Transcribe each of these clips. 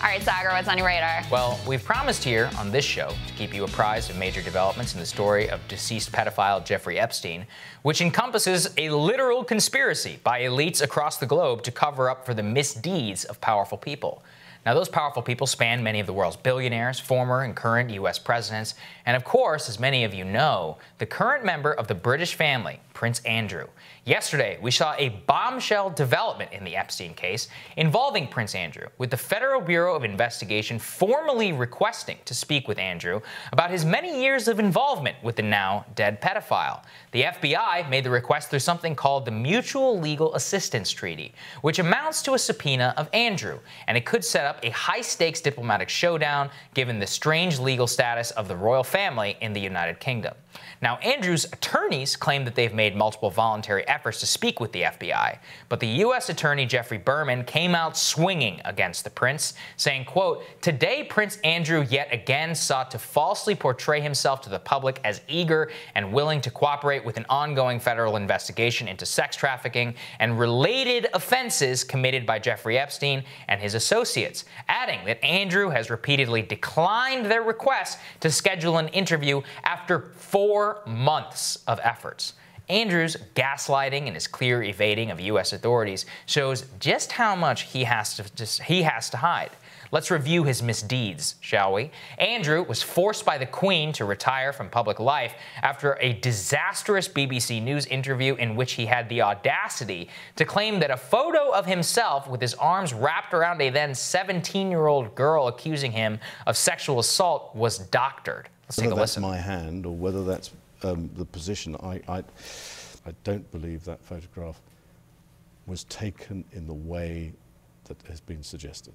All right, Saagar, what's on your radar? Well, we've promised here on this show to keep you apprised of major developments in the story of deceased pedophile Jeffrey Epstein, which encompasses a literal conspiracy by elites across the globe to cover up for the misdeeds of powerful people. Now, those powerful people span many of the world's billionaires, former and current U.S. presidents, and of course, as many of you know, the current member of the British family, Prince Andrew. Yesterday, we saw a bombshell development in the Epstein case involving Prince Andrew, with the Federal Bureau of Investigation formally requesting to speak with Andrew about his many years of involvement with the now dead pedophile. The FBI made the request through something called the Mutual Legal Assistance Treaty, which amounts to a subpoena of Andrew, and it could set up a high-stakes diplomatic showdown given the strange legal status of the royal family in the United Kingdom. Now, Andrew's attorneys claim that they've made multiple voluntary efforts to speak with the FBI, but the U.S. Attorney Jeffrey Berman came out swinging against the prince, saying, quote, "Today, Prince Andrew yet again sought to falsely portray himself to the public as eager and willing to cooperate with an ongoing federal investigation into sex trafficking and related offenses committed by Jeffrey Epstein and his associates," adding that Andrew has repeatedly declined their request to schedule an interview after 4 months of efforts. Andrew's gaslighting and his clear evading of U.S. authorities shows just how much he has to hide. Let's review his misdeeds, shall we? Andrew was forced by the Queen to retire from public life after a disastrous BBC News interview in which he had the audacity to claim that a photo of himself with his arms wrapped around a then 17-year-old girl accusing him of sexual assault was doctored. Let's take a listen. Whether that's my hand or whether that's the position, I don't believe that photograph was taken in the way that has been suggested.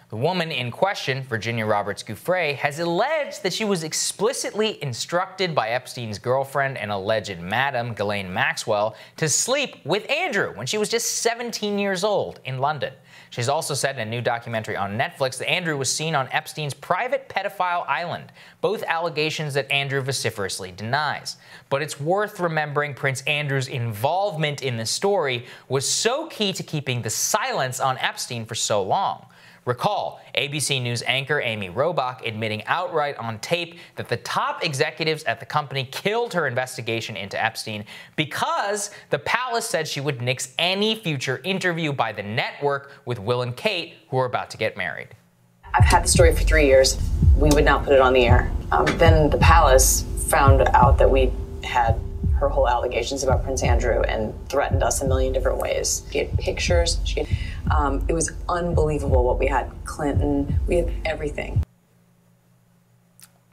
The woman in question, Virginia Roberts Giuffre, has alleged that she was explicitly instructed by Epstein's girlfriend and alleged madam, Ghislaine Maxwell, to sleep with Andrew when she was just 17 years old in London. She's also said in a new documentary on Netflix that Andrew was seen on Epstein's private pedophile island, both allegations that Andrew vociferously denies. But it's worth remembering Prince Andrew's involvement in the story was so key to keeping the silence on Epstein for so long. Recall ABC News anchor Amy Robach admitting outright on tape that the top executives at the company killed her investigation into Epstein because the palace said she would nix any future interview by the network with Will and Kate, who are about to get married. I've had the story for 3 years. We would not put it on the air. Then the palace found out that we had her whole allegations about Prince Andrew and threatened us a million different ways. She had pictures. It was unbelievable what we had. Clinton, we had everything.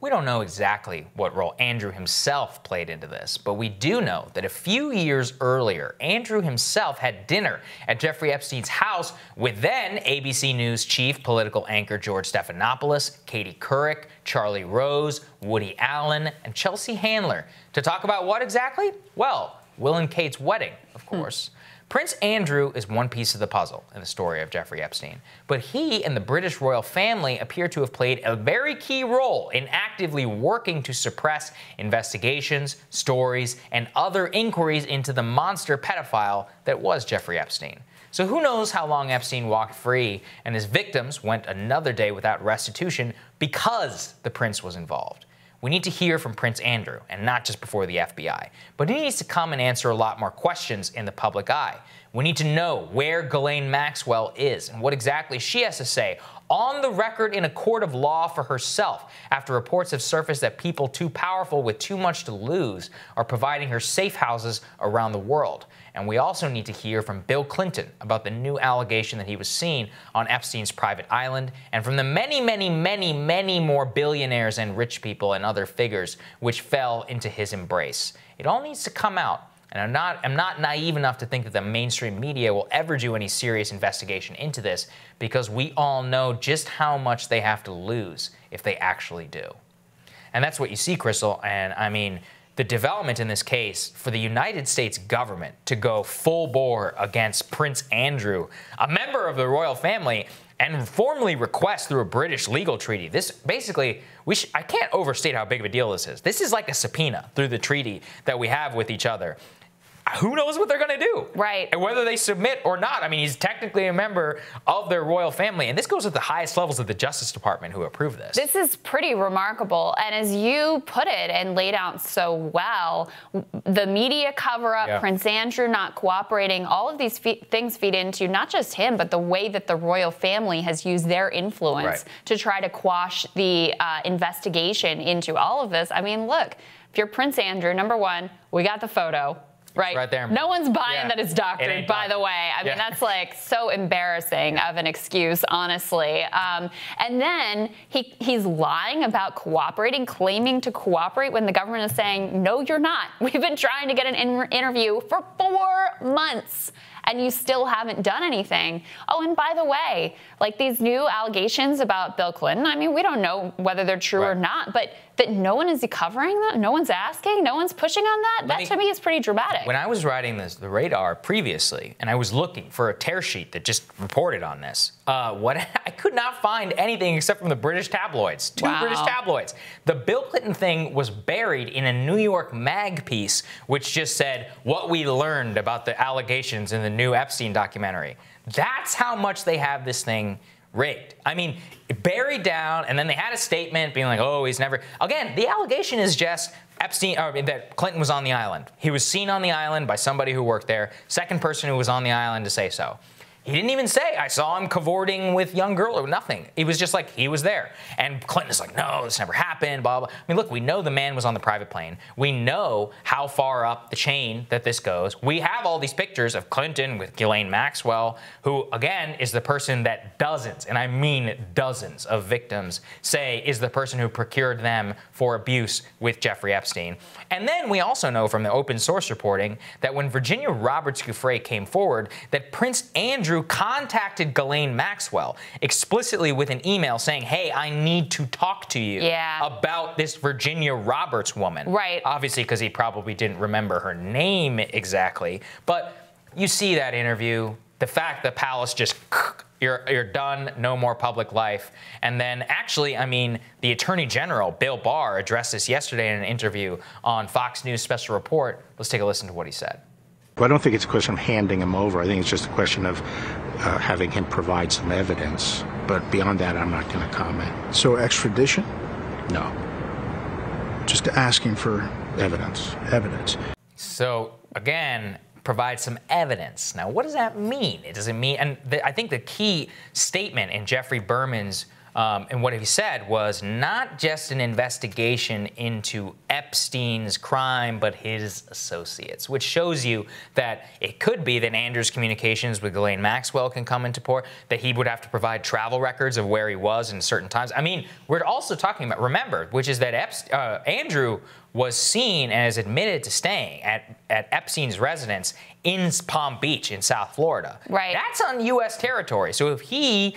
We don't know exactly what role Andrew himself played into this, but we do know that a few years earlier, Andrew himself had dinner at Jeffrey Epstein's house with then ABC News chief political anchor George Stephanopoulos, Katie Couric, Charlie Rose, Woody Allen, and Chelsea Handler to talk about what exactly? Well, Will and Kate's wedding, of course. Prince Andrew is one piece of the puzzle in the story of Jeffrey Epstein, but he and the British royal family appear to have played a very key role in actively working to suppress investigations, stories, and other inquiries into the monster pedophile that was Jeffrey Epstein. So who knows how long Epstein walked free and his victims went another day without restitution because the prince was involved. We need to hear from Prince Andrew, and not just before the FBI. But he needs to come and answer a lot more questions in the public eye. We need to know where Ghislaine Maxwell is and what exactly she has to say on the record in a court of law for herself after reports have surfaced that people too powerful with too much to lose are providing her safe houses around the world. And we also need to hear from Bill Clinton about the new allegation that he was seen on Epstein's private island, and from the many more billionaires and rich people and other figures which fell into his embrace. It all needs to come out. And I'm not naive enough to think that the mainstream media will ever do any serious investigation into this, because we all know just how much they have to lose if they actually do. And that's what you see, Crystal. And I mean, the development in this case for the United States government to go full bore against Prince Andrew, a member of the royal family, and formally request through a British legal treaty. This basically, I can't overstate how big of a deal this is. This is like a subpoena through the treaty that we have with each other. who knows what they're going to do? Right. And whether they submit or not. I mean, he's technically a member of their royal family. And this goes at the highest levels of the Justice Department who approve this. This is pretty remarkable. And as you put it and laid out so well, the media cover-up, Prince Andrew not cooperating, all of these things feed into not just him, but the way that the royal family has used their influence to try to quash the investigation into all of this. I mean, look, if you're Prince Andrew, number one, we got the photo. Right there. No one's buying that it's doctored, by the way. I mean, that's like so embarrassing of an excuse, honestly. And then he's lying about cooperating, claiming to cooperate when the government is saying, no, you're not. We've been trying to get an interview for 4 months. And you still haven't done anything. Oh, and by the way, like these new allegations about Bill Clinton, I mean, we don't know whether they're true or not, but that no one is covering that, no one's asking, no one's pushing on that, to me is pretty dramatic. When I was writing the radar previously, and I was looking for a tear sheet that just reported on this, I could not find anything except from the British tabloids, two British tabloids. The Bill Clinton thing was buried in a New York Mag piece, which just said what we learned about the allegations in the new Epstein documentary. That's how much they have this thing rigged. I mean, buried down, and then they had a statement being like, oh, he's never... Again, the allegation is just Epstein, that Clinton was on the island. He was seen on the island by somebody who worked there, second person who was on the island to say so. He didn't even say, I saw him cavorting with young girl or nothing. He was just like, he was there. And Clinton is like, no, this never happened, blah, blah. I mean, look, we know the man was on the private plane. We know how far up the chain that this goes. We have all these pictures of Clinton with Ghislaine Maxwell, who, again, is the person that dozens, and I mean dozens of victims say is the person who procured them for abuse with Jeffrey Epstein. And then we also know from the open source reporting that when Virginia Roberts Giuffre came forward, that Prince Andrew contacted Ghislaine Maxwell explicitly with an email saying, hey, I need to talk to you about this Virginia Roberts woman. Right. Obviously, because he probably didn't remember her name exactly. But you see that interview, the fact the palace just, you're done, no more public life. And then actually, I mean, the Attorney General, Bill Barr, addressed this yesterday in an interview on Fox News Special Report. Let's take a listen to what he said. Well, I don't think it's a question of handing him over. I think it's just a question of having him provide some evidence. But beyond that, I'm not going to comment. So extradition? No. Just asking for evidence. Evidence. So, again, provide some evidence. Now, what does that mean? It doesn't mean, and I think the key statement in Jeffrey Berman's and what he said was not just an investigation into Epstein's crime, but his associates, which shows you that it could be that Andrew's communications with Ghislaine Maxwell can come into port, that he would have to provide travel records of where he was in certain times. I mean, we're also talking about, remember, which is that Andrew was seen and is admitted to staying at Epstein's residence in Palm Beach in South Florida. Right. That's on U.S. territory. So if he,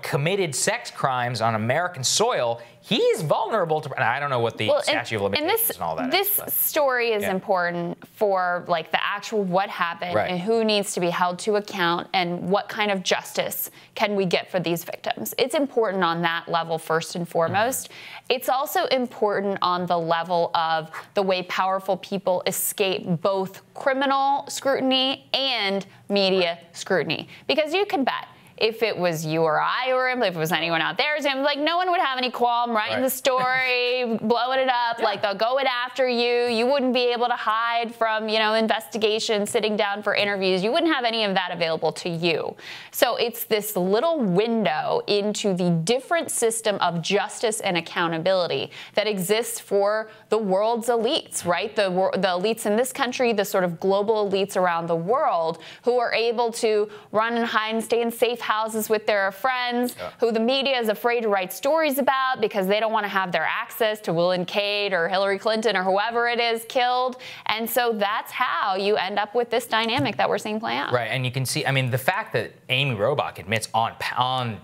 committed sex crimes on American soil, he's vulnerable to, and I don't know what the statute of limitations and all that is. This story is important for like the actual what happened and who needs to be held to account and what kind of justice can we get for these victims. It's important on that level first and foremost. It's also important on the level of the way powerful people escape both criminal scrutiny and media scrutiny. Because you can bet, if it was you or I or him, if it was anyone out there, like no one would have any qualm writing the story, blowing it up, like they'll go it after you. You wouldn't be able to hide from, investigations, sitting down for interviews. You wouldn't have any of that available to you. So it's this little window into the different system of justice and accountability that exists for the world's elites, right? The elites in this country, the sort of global elites around the world who are able to run and hide and stay in safe houses with their friends, who the media is afraid to write stories about because they don't want to have their access to Will and Kate or Hillary Clinton or whoever it is killed. And so that's how you end up with this dynamic that we're seeing play out. Right, and you can see, I mean, the fact that Amy Robach admits on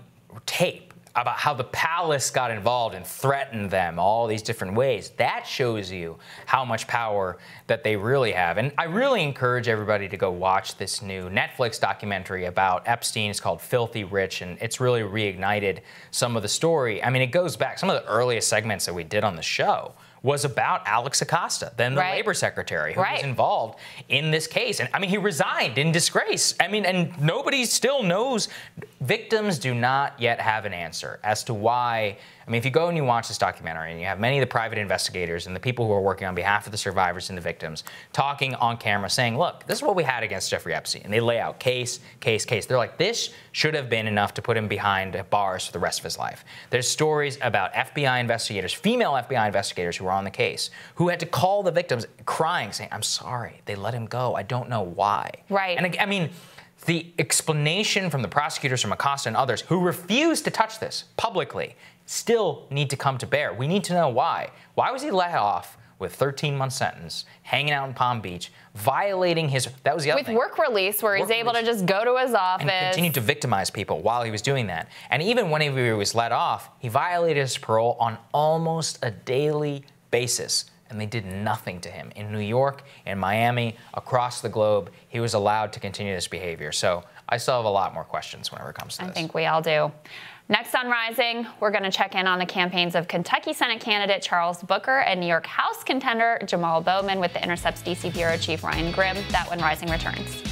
tape about how the palace got involved and threatened them all these different ways, that shows you how much power that they really have. And I really encourage everybody to go watch this new Netflix documentary about Epstein. It's called Filthy Rich, and it's really reignited some of the story. I mean, it goes back, some of the earliest segments that we did on the show was about Alex Acosta, then the labor secretary, who was involved in this case. And I mean, he resigned in disgrace. I mean, and nobody still knows. Victims do not yet have an answer as to why. I mean, if you go and you watch this documentary and you have many of the private investigators and the people who are working on behalf of the survivors and the victims talking on camera saying, look, this is what we had against Jeffrey Epstein. And they lay out case, case, case. They're like, this should have been enough to put him behind bars for the rest of his life. There's stories about FBI investigators, female FBI investigators who were on the case, who had to call the victims crying, saying, I'm sorry, they let him go. I don't know why. Right. And I mean, the explanation from the prosecutors, from Acosta and others who refused to touch this publicly still need to come to bear. We need to know why. Why was he let off with a 13-month sentence, hanging out in Palm Beach, violating his, that was the other thing. With work release, where he's able to just go to his office. And continue to victimize people while he was doing that. And even when he was let off, he violated his parole on almost a daily basis. And they did nothing to him. In New York, in Miami, across the globe, he was allowed to continue this behavior. So I still have a lot more questions whenever it comes to this. I think we all do. Next on Rising, we're going to check in on the campaigns of Kentucky Senate candidate Charles Booker and New York House contender Jamal Bowman with The Intercept's D.C. Bureau Chief Ryan Grimm. That when Rising returns.